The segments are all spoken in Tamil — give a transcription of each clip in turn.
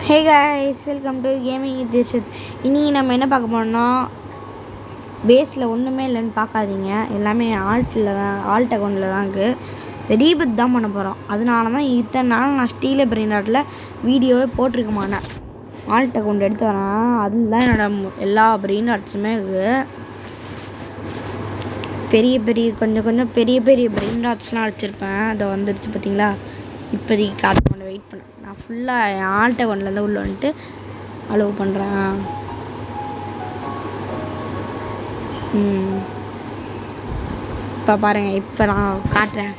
Hey guys, welcome to gaming dishes. இன்றைக்கி நம்ம என்ன பார்க்க போனோம்னா, பேஸில் ஒன்றுமே இல்லைன்னு பார்க்காதீங்க. எல்லாமே ஆல்ட் அக்கௌண்ட்டில் தான் இருக்குது. ரீபத் தான் பண்ண போகிறோம். அதனால தான் இத்தனை நாள் நான் ஸ்டீல பிரெயின்டாட்டில் வீடியோவே போட்டிருக்க மாட்டேன். ஆல்ட் அக்கௌண்ட் எடுத்து வரேன். அதில் தான் என்னோடய எல்லா பிரெயின் ஆர்ட்ஸுமே இருக்குது. கொஞ்சம் பெரிய பிரெயின் ஆர்ட்ஸ்லாம் வச்சுருப்பேன். அதை வந்துடுச்சு பார்த்தீங்களா. இப்போதைக்கு காட்ட பண்ண வெயிட் பண்ணேன். நான் ஃபுல்லாக என் ஆல்ட் அக்கௌண்ட்லேருந்து உள்ள வந்துட்டு அலோவ் பண்ணுறேன். இப்போ பாருங்கள், இப்போ நான் காட்டுறேன்.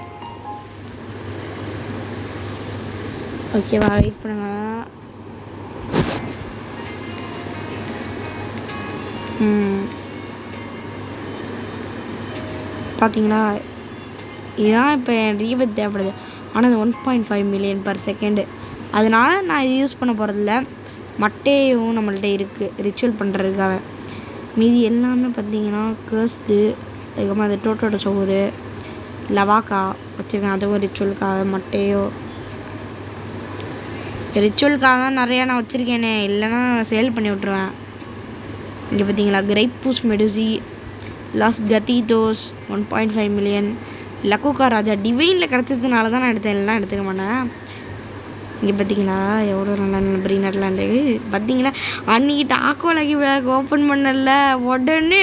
ஓகேவா, வெயிட் பண்ணுங்க. பார்த்தீங்களா, இதுதான் இப்போ என் ரீபத் தேவைப்படுது. ஆனால் அது 1.5 மில்லியன் per செகண்டு. அதனால நான் இது யூஸ் பண்ண போகிறதில்ல. மட்டையும் நம்மள்கிட்ட இருக்குது ரிச்சுவல் பண்ணுறதுக்காக. மீதி எல்லாமே பார்த்தீங்கன்னா கேர்ஸ்டு. அதுக்கப்புறம் அது டோட்டோட சோறு லவாக்கா வச்சுருக்கேன். அதுவும் ரிச்சுவலுக்காக. மட்டையோ ரிச்சுவலுக்காக தான் நிறையா நான் வச்சுருக்கேனே, இல்லைன்னா சேல் பண்ணி விட்ருவேன். இங்கே பார்த்தீங்களா, கிரைப்பூஸ் மெடுசி, லாஸ் கத்தீதோஸ் 1.5 மில்லியன், லக்குக்கா ராஜா டிவைனில் கிடச்சதுனால தான் நான் எடுத்தேன், எல்லாம் எடுத்துக்க மாட்டேன். இங்கே பார்த்தீங்களா எவ்வளோ நல்ல பிரெயின் ஆட்லாம் பார்த்தீங்களா. அன்றைக்கி டாக்கோலாகி விளாக் ஓப்பன் பண்ணல, உடனே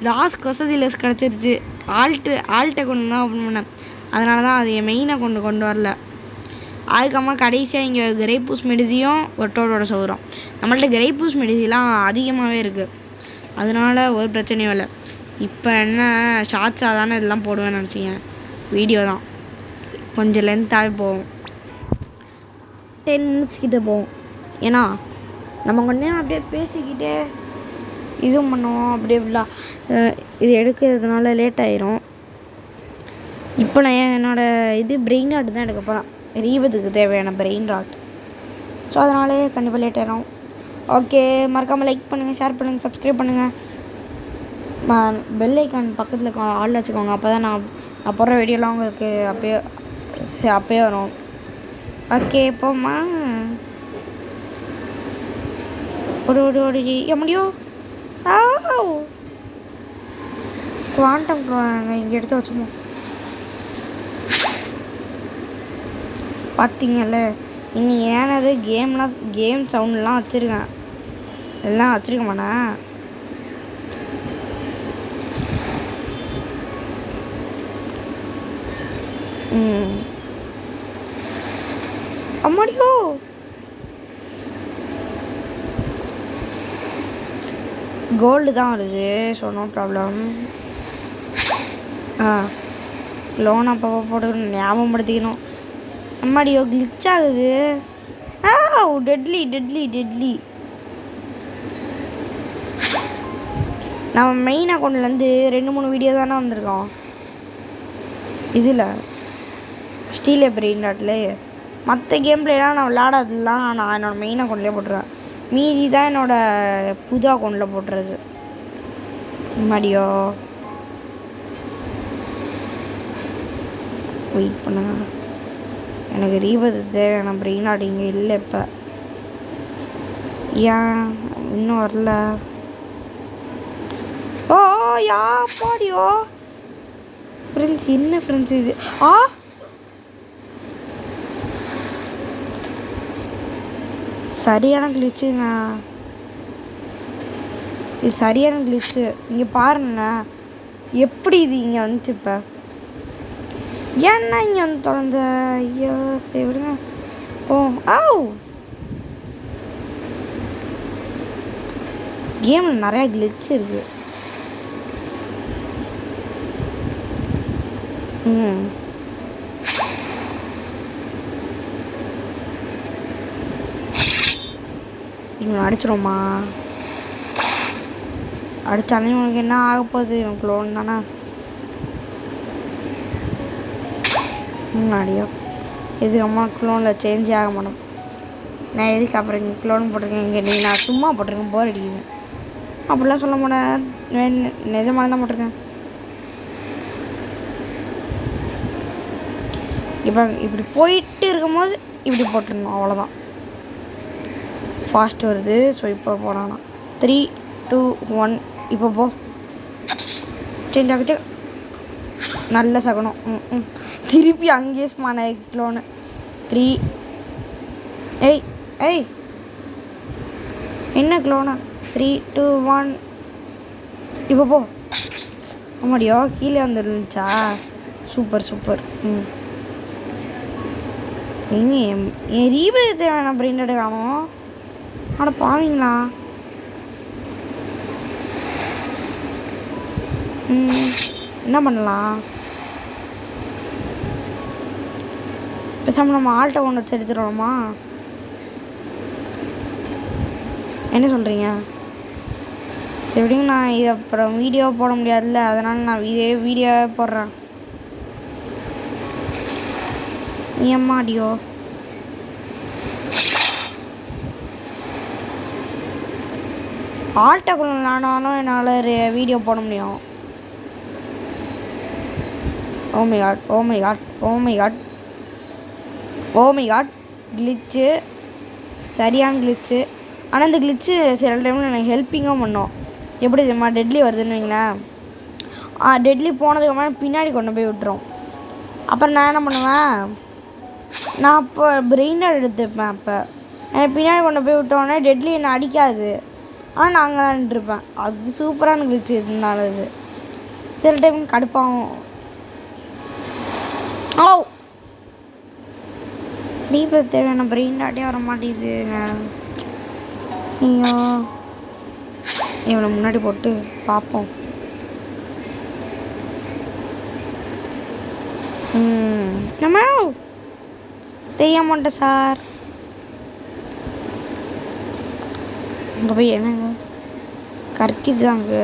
லாஸ்ட் கொசதிலஸ் கிடச்சிருச்சு. ஆல்ட் அக்கௌண்ட் தான் ஓப்பன் பண்ணேன். அதனால தான் அது என் மெயின் அக்கௌண்ட் கொண்டு வரல. அதுக்கப்புறமா கடைசியாக இங்கே கிரைப்பூஸ் மெடிசியும் ஒட்டோட சௌரம். நம்மள்ட்ட கிரைப்பூஸ் மெடிசிலாம் அதிகமாகவே இருக்குது. அதனால ஒரு பிரச்சனையும் இல்லை. இப்போ என்ன ஷார்ட்ஸாக தானே இதெல்லாம் போடுவேன்னு நினச்சிங்க. வீடியோ தான் கொஞ்சம் லென்த்தாகவே போகும். 10 minutes கிட்டே போகும். ஏன்னா நம்ம கொஞ்சம் அப்படியே பேசிக்கிட்டே இதுவும் பண்ணுவோம். அப்படியே இது எடுக்கிறதுனால லேட் ஆயிரும். இப்போ நான் என்னோடய பிரெயின் ராட் தான் எடுக்க போகிறேன். ரீபத்துக்கு தேவையான பிரெயின் ராட். ஸோ அதனாலே கண்டிப்பாக லேட் ஆயிரும். ஓகே, மறக்காமல் லைக் பண்ணுங்கள், ஷேர் பண்ணுங்கள், சப்ஸ்கிரைப் பண்ணுங்கள். பெல் ஐக்கான் பக்கத்தில் ஆள் வச்சுக்கோங்க. அப்போ தான் நான் போடுற வீடியோலாம் உங்களுக்கு அப்பயே வரும். ஓகே, போம்மா. ஓடி முடியும். குவாண்டம் இங்கே எடுத்து வச்சுமோ. பார்த்தீங்கல்ல, இன்னைக்கு ஏனது கேம் சவுண்ட்லாம் வச்சுருக்கேன். எல்லாம் வச்சுருக்க மாட்டேன். அம்மாடியோ, கோல்டு தான் வருது. So no problem. லோன் அப்பப்போ போட்டு ஞாபகப்படுத்திக்கணும். அம்மாடியோ, கிளிச் ஆகுது. டெட்லி. நம்ம மெயின் அக்கௌண்ட்லேருந்து 2-3 வீடியோ தானே வந்திருக்கோம். இதில் ஸ்டீலே பிரெயின் டாட்டில் மற்ற கேம் பிளேலாம் நான் விளையாடாததுலாம் நான் என்னோடய மெயின் அக்கௌண்ட்லேயே போட்டுருவேன். மீதி தான் என்னோடய புது அக்கௌண்ட்டில் போட்டுறது. மடியோ வெயிட் பண்ணுங்க. எனக்கு ரீபத்து தேவையான பிரெயின் டாட் இங்கே இல்லை. இப்போ ஏன் இன்னும் வரல? பாடியோ ஃப்ரெண்ட்ஸ், என்ன ஃப்ரெண்ட்ஸ் இது? சரியான கிளிச்சுங்க. இது சரியான கிளிச்சு. இங்கே பாருங்கண்ணா, எப்படி இது இங்கே வந்துச்சு. இப்போ ஏன்னா இங்கே வந்து தொடர்ந்த ஐயோ சரி விடுங்க. கேமில் நிறையா கிளிச்சு இருக்குது. இவனை அடிச்சிடுமா? அடித்தாலும் உனக்கு என்ன ஆக போகுது? இவனுக்கு லோன் தானே. முன்னாடியோ எதுக்கு அம்மா க்ளோனில் சேஞ்சே ஆக மாட்டோம். நான் எதுக்கு அப்புறம் இங்கே க்ளோன் போட்டிருக்கேன். இங்கே நான் சும்மா போட்டிருக்கேன், போர் அடிக்குது. அப்படிலாம் சொல்ல மாட்டேன், நிஜமாக தான் போட்டிருக்கேன். இப்போ இப்படி போயிட்டு இருக்கும்போது இப்படி போட்டுடணும், அவ்வளோதான். ஃபாஸ்ட் வருது. ஸோ இப்போ போகிறானா 3 2 1 இப்போ போ. சேஞ்ச் ஆகுச்சு. நல்ல சகனம். திருப்பி அங்கேயே ஸ்மான் ஆகிக்கலோன்னு 3 ஏய் ஏய் என்ன க்ளோனா 3 2 1 இப்போ போ. ஆமாடியோ கீழே வந்துருந்துச்சா. Super super. எங்க என் ரீபேத் தேவையான பிரிண்டட் காணும். ஆட பாவீங்களா. என்ன பண்ணலாம். பேசாமல் நம்ம ஆல்ட்டை ஒன்று வச்சு எடுத்துடுவோமா. என்ன சொல்கிறீங்க. சரி எப்படிங்க நான் இதை அப்புறம் வீடியோ போட முடியாதுல்ல, அதனால் நான் இதே வீடியோவே போடுறேன். ஏம்மாடியோ ஆல்ட்டக்குள்ள விளாடாலும் என்னால் வீடியோ போட முடியும். ஓமை காட் ஓமை காட் ஓமை காட் ஓமை காட் கிளிச்சு, சரியான கிளிச்சு. ஆனால் இந்த கிளிச்சு சில டைமில் எனக்கு ஹெல்ப்பிங்கும் பண்ணோம். எப்படி தெரியுமா, டெட்லி வருதுன்னு வைங்களேன். டெட்லி போனதுக்கப்புறம் பின்னாடி கொண்டு போய் விட்டுரும். அப்புறம் நான் என்ன பண்ணுவேன், நான் அப்போ பிரெயினர் எடுத்துப்பேன். அப்போ எனக்கு பின்னாடி கொண்டு போய் விட்டோடனே டெட்லி என்னை அடிக்காது. ஆனால் நான் அங்கே தான் நின்றுருப்பேன். அது சூப்பரான கிழிச்சு இருந்தாலும் இது சில டைம் கடுப்பாகும். ஓ ரீபேத் தேவையான பிரெயின் டாட்டே வர மாட்டேங்குதுங்க. ஐயோ இவனை முன்னாடி போட்டு பார்ப்போம். நம்ம தெரிய மாட்டேன் சார். அங்கே போய் என்னங்க கற்கிதாங்க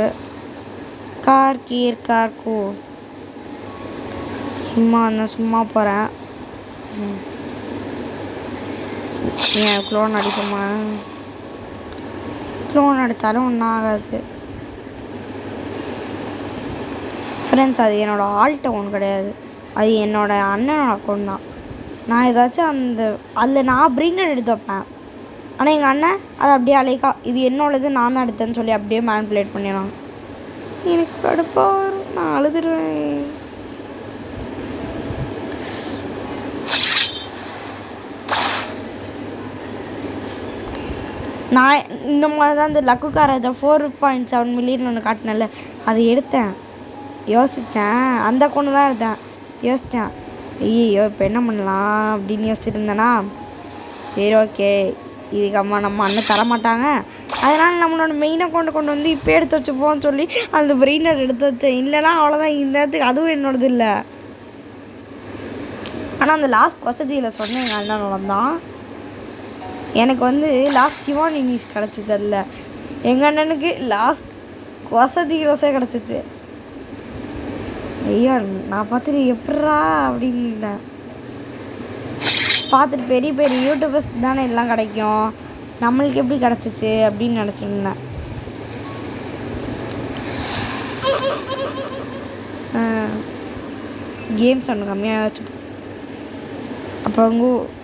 கார் கீர் கார்கோ. சும்மா இருந்தேன், சும்மா போகிறேன். ஏன் க்ளோன் அடிக்குமா. க்ளோன் அடித்தாலும் ஒன்றும் ஆகாது ஃப்ரெண்ட்ஸ். அது என்னோடய ஆல்ட்ட ஒன்று கிடையாது, அது என்னோடய அண்ணனோட அக்கௌண்ட் தான். நான் ஏதாச்சும் அதில் நான் பிரிண்டட் எடுத்து வைப்பேன். ஆனால் எங்கள் அண்ணன் அதை அப்படியே அலைக்கா இது என்னோடது நான் தான் எடுத்தேன்னு சொல்லி அப்படியே மேனிப்புலேட் பண்ணிடுவாங்க. எனக்கு கடுப்பாக வரும், நான் அழுதுருவேன். நான் இந்த மாதிரி தான் இந்த லக்குகா ராஜா 4.7 மில்லியன் ஒன்று காட்டினேன்ல, அதை எடுத்தேன். யோசித்தேன், அந்த கொண்டு தான் எடுத்தேன். யோசித்தேன், ஐயோ இப்போ என்ன பண்ணலாம் அப்படின்னு யோசிச்சுட்டு இருந்தேன்னா, சரி ஓகே இதுக்கு நம்ம அண்ணன் தரமாட்டாங்க, அதனால் நம்மளோட மெயின் அக்கௌண்ட்டை கொண்டு வந்து இப்போ எடுத்து வச்சுப்போன்னு சொல்லி அந்த பிரெயினர் எடுத்து வச்சேன். இல்லைனா அவ்வளோதான், இந்த இடத்துக்கு அதுவும் என்னோடது இல்லை. ஆனால் அந்த லாஸ்ட் வசதியில் சொன்னேன் எங்கள் அண்ணனோட தான். எனக்கு வந்து லாஸ்ட் சிவான் இனிஸ் கிடச்சிது. அதில் எங்கள் அண்ணனுக்கு லாஸ்ட் வசதி கிடச்சிச்சு. ஐயோ நான் பார்த்துட்டு எப்பட்றா அப்படின்னு பார்த்துட்டு பெரிய பெரிய யூடியூபர்ஸ் தானே எல்லாம் கிடைக்கும், நம்மளுக்கு எப்படி கிடச்சிச்சு அப்படின்னு நினச்சிருந்தேன். கேம்ஸ் ஒன்று கம்மியாக வச்சு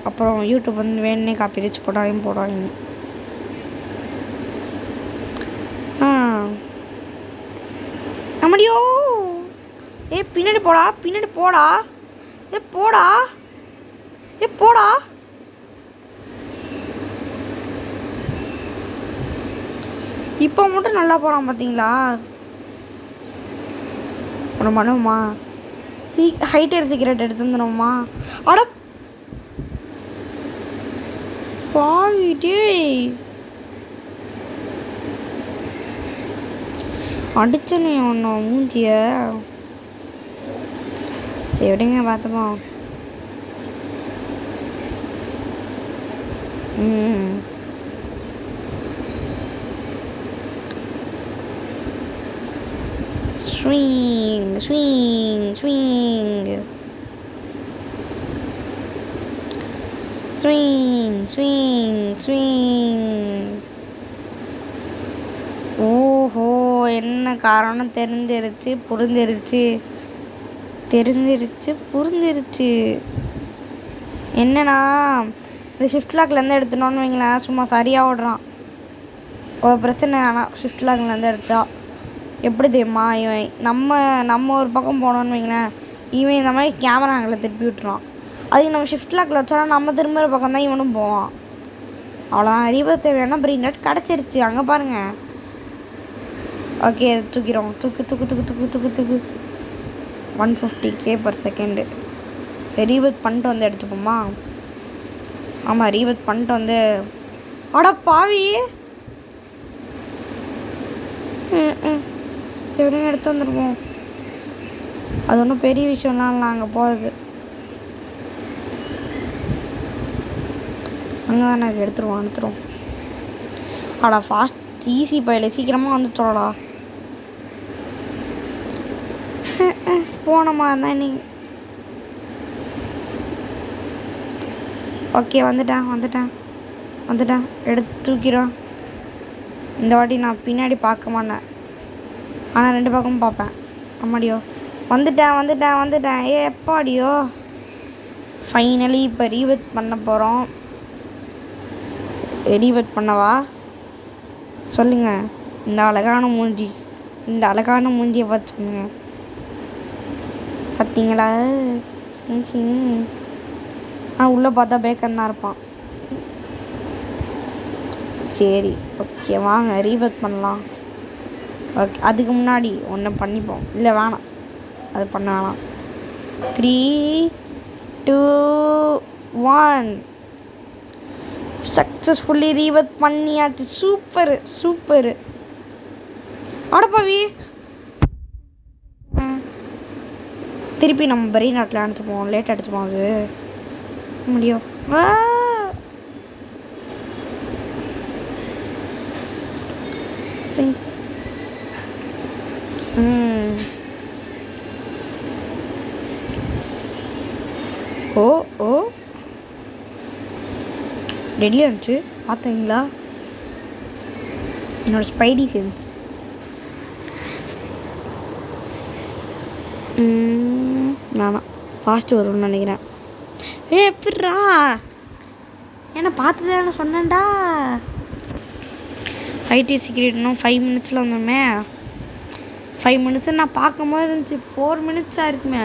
அப்புறம் யூடியூப் வந்து வேணுன்னே காப்பி வச்சு போடுவாங்க. நம்மடியோ பின்னாடி போடா, பின்னாடி போடா, போடா, போடா. இப்போ மட்டும் நல்லா போகிறான் பார்த்தீங்களா. ஒன்று பண்ணுவோமா, ஹைட்டர் சீக்கிரட் எடுத்து வந்துடுவோமா. அட பாவிட்டே அடிச்சனே ஒன்று மூஞ்சிய. சரி விடுங்க பார்த்துப்போம். Swing swing swing swing swing swing. ஓஹோ என்ன காரணம் தெரிஞ்சிருச்சு, புரிஞ்சிருச்சு. என்னன்னா இந்த ஷிஃப்ட் லாக்லேருந்து எடுத்துனோன்னு வைங்களேன் சும்மா சரியாக ஓடுறான். ஒரு பிரச்சனை ஆனால் ஷிஃப்ட் லாக்லேருந்து எடுத்தா எப்படி தெரியுமா, இவன் நம்ம ஒரு பக்கம் போனோன்னு வைங்களேன், இவன் இந்த மாதிரி கேமரா ஆங்கில் திருப்பி விட்டுறான். அதுக்கு நம்ம ஷிஃப்ட் லாக்கில் வச்சோன்னா நம்ம திரும்புகிற பக்கம் தான் இவனும் போவான். அவ்வளோதான். ரீபத் தேவையான ப்ரீ நட் கிடச்சிருச்சு. அங்கே பாருங்கள். ஓகே தூக்கிறோம். தூக்கு 150k/s. ரீபத் பண்ணிட்டு வந்து எடுத்துப்போமா? ஆமாம், ரீபத் பண்ணிட்டு வந்து. அட பாவி. சரி எடுத்து வந்துடுவோம். அது ஒன்றும் பெரிய விஷயம்லாம் இல்லை அங்கே போகிறது. அங்கே தான் எனக்கு எடுத்துருவோம். அடா ஃபாஸ்ட் ஈஸி பையில சீக்கிரமாக வந்து சொல்லடா. போனமா இருந்தால் நீ. ஓகே வந்துட்டேன். எடுத்து தூக்கிறோம். இந்த வாட்டி நான் பின்னாடி பார்க்க மாட்டேன், ஆனால் 2 பக்கமும் பார்ப்பேன். அம்மாடியோ வந்துட்டேன். எப்பாடியோ ஃபைனலி இப்போ ரீபத் பண்ண போகிறோம். ரீபத் பண்ணவா சொல்லுங்கள்? இந்த அழகான மூஞ்சியை பார்த்து சொல்லுங்கள். பார்த்தீங்களா? உள்ளே பார்த்தா பேக்கன் தான் இருப்பான். சரி ஓகே வாங்க ரீபத் பண்ணலாம். ஓகே அதுக்கு முன்னாடி ஒன்று பண்ணிப்போம். இல்லை வேணாம், அது பண்ண வேணாம். 3, 2, 1 சக்ஸஸ்ஃபுல்லி ரீபத் பண்ணியாச்சு. சூப்பரு. அடப்பாவி. திருப்பி நம்ம பரி நாட்டில் எடுத்துப்போம். லேட் எடுத்துப்போம். அது முடியும். ஓ டெட்லி இருந்துச்சு பார்த்தீங்களா? என்னோடய ஸ்பைடி சென்ஸ். நானா ஃபாஸ்ட்டு வரும்னு நினைக்கிறேன். எப்பட்றா ஏன்னா பார்த்துதானே சொன்னேன்டா. ஐடி சீக்ரெட் இன்னும் 5 மினிட்ஸில் வந்தோமே. 5 மினிட்ஸ் நான் பார்க்கும் போது இருந்துச்சு 4 மினிட்ஸாக இருக்குமே.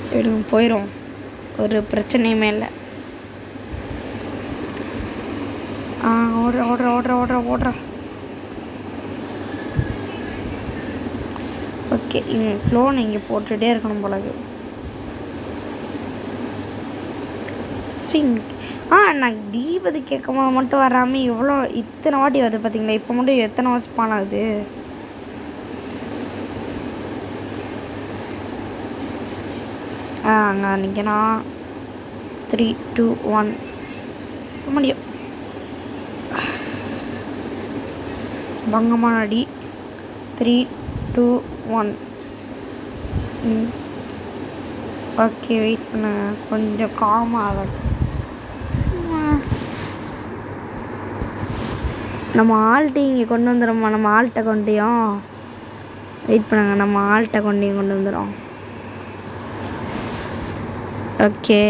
சரி போயிடும், ஒரு பிரச்சனையுமே இல்லை. ஓடுற. ஓகே க்ளோன் இங்கே போட்டுகிட்டே இருக்கணும் போலது. ஸ்விங். நான் தீபதி கேட்குமா மட்டும் வராமல் இத்தனை வாட்டி வருது பார்த்தீங்களா? இப்போ மட்டும் எத்தனை வாட்ஸ் ஸ்பான் ஆகுது? அங்கே நிற்கணும். 3, 2, 1 முடியும். பங்கமான அடி. 3, 2, 1 ஓகே வெயிட் பண்ண கொஞ்சம் காமாக. நம்ம ஆள்கிட்ட இங்கே கொண்டு வந்துடும்மா. நம்ம ஆள்கிட்ட கொண்டையும் வெயிட் பண்ணுங்க. நம்ம ஆள்கிட்ட கொண்டையும் கொண்டு வந்துடும். ஓகே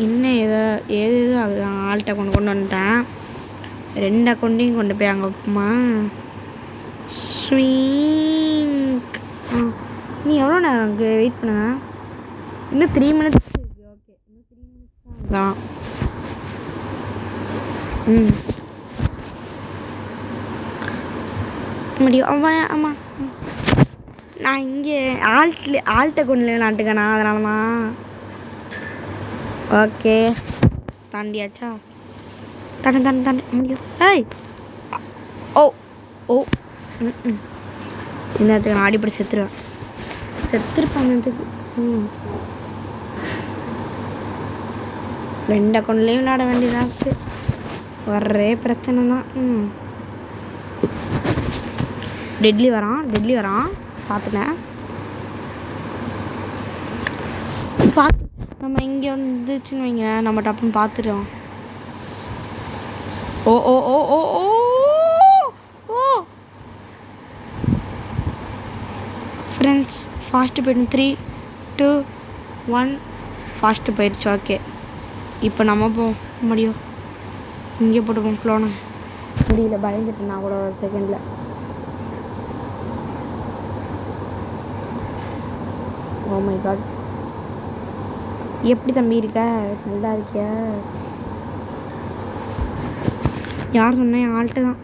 இன்னும் ஏதோ ஆகுது. ஆள்கிட்ட கொண்டு வந்துட்டேன். 2 அக்கௌண்ட்டையும் கொண்டு போய் அங்கே வைப்போமா? நீ எவ்வளோ நேரம் அங்கே வெயிட் பண்ணுங்க? இன்னும் 3 மினிட்ஸ் இருக்கு. ஓகே இன்னும் 3 மினிட்ஸ் தான். முடியும். ஆமாம் நான் இங்கே ஆள்கிட்ட கொண்டு விளாண்டுக்கண்ணா, அதனால தான். ஓகே தாண்டியாச்சா? தாண்டி முடியும். ஓ இந்த இடத்துக்கு நான் அடிப்படை செத்துருப்பேன். இதுக்கு 2 அக்கௌண்ட்லேயும் விளையாட வேண்டியதாச்சு. வர்றே பிரச்சனை தான். டெட்லி வரான் பார்த்துட்டேன். நம்ம இங்கே வந்துச்சுன்னு வைங்க, நம்ம டப்புன்னு பார்த்துட்டோம். ஓ ஃப்ரெண்ட்ஸ் ஃபாஸ்ட்டு போய்டும். 3 2 1 ஃபாஸ்ட்டு போயிடுச்சு. ஓகே இப்போ நம்ம போவோம் முடியும். இங்கே போட்டுப்போம் க்ளோனை. முடியல, பயந்துட்டு நான் கூட ஒரு செகண்டில். ஓ மை காட், எப்படி தம்பி இருக்க? நல்லா இருக்கியா? யார் சொன்னேன்? ஆல்ட்டு தான்.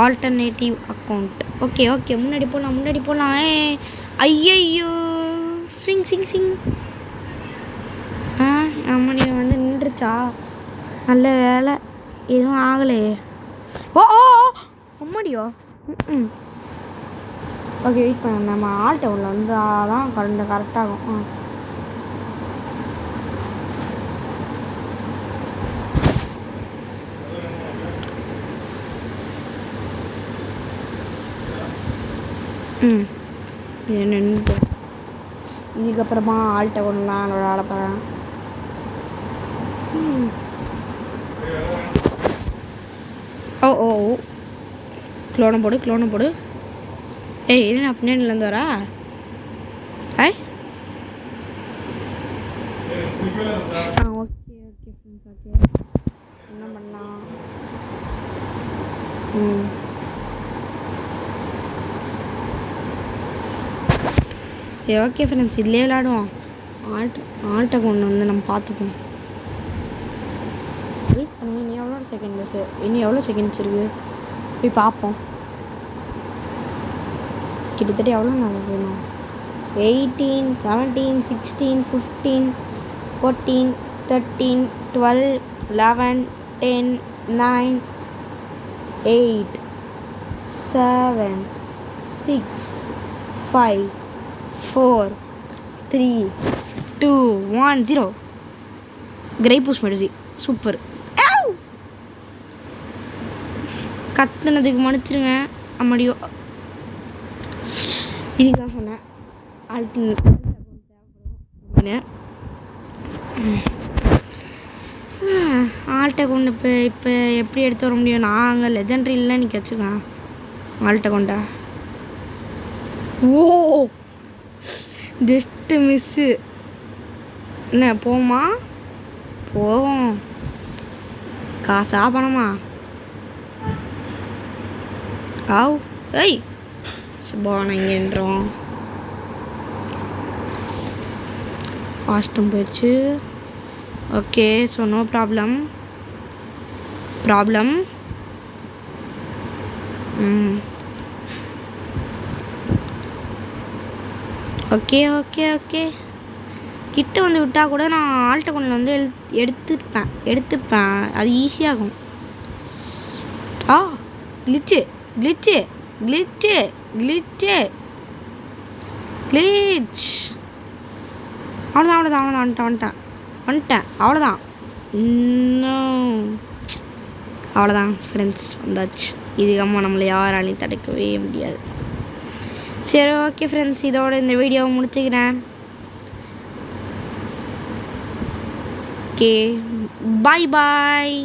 Alternative account. ஓகே ஓகே, முன்னாடி போகலாம். ஐயையோ, ஸ்விங் சிங் சிங். ஆமாடி வந்து நின்றுச்சா? நல்ல வேலை, எதுவும் ஆகலையே. ஓ ஓ அம்மாடியோ. ஓகே வெயிட் பண்ண, நம்ம ஆல் டவுனில் வந்து தான் கரெக்டாகும். நின்று இதுக்கப்புறமா ஆல் டவுன் தான் விளாட போகிறேன். ஓ ஓ க்ளோனை போடு. ஏய் என்ன பின்னாடிலேருந்து வரா? Okay friends. ஓகே என்ன பண்ணலாம்? சரி ஓகே ஃப்ரெண்ட்ஸ், இதுலேயே விளாடுவோம். ஆல்ட்டை கொண்டு வந்து நம்ம பார்த்துப்போம். வெயிட் பண்ணி இன்னும் எவ்வளோ செகண்ட்ஸ் இருக்குது போய் பார்ப்போம். கிட்டத்தட்ட எவ்வளோ நாள் வேணும்? 18 17 16 15 14 13 12 11 10 9 8 7 6 5 4 3 2 1 0. கிரைப்பூஸ் மெடுசி சூப்பர். கத்துனதுக்கு மன்னிச்சிருங்க அம்மாடியோ. இதுக்கு தான் சொன்னேன் ஆல்ட்டை கொண்டு இப்போ எப்படி எடுத்து வர முடியும்? நாங்கள் லெஜெண்ட்ரி இல்லை நீ வச்சுக்கேன் ஆல்ட்டை கொண்டா. ஓ ஜஸ்ட்டு மிஸ்ஸு. என்ன போமா? போவோம். காசா பணமா? ஆவ் ஏய் சுபானா இங்கேன்றோம். ஃபாஸ்ட்டும் போயிடுச்சு. Okay so no problem. Okay கிட்ட வந்து விட்டால் கூட நான் ஆல்ட்ட கொண்டு வந்து எடுத்துப்பேன். அது ஈஸியாகும். கிளிச்சு அவ்வளோதான் வந்துட்டேன். அவ்வளோதான் ஃப்ரெண்ட்ஸ், வந்தாச்சு. இதுக்கம்மா நம்மளை யாராலையும் தடுக்கவே முடியாது. சரி ஓகே ஃப்ரெண்ட்ஸ், இதோட இந்த வீடியோவை முடிச்சுக்கிறேன். Okay bye.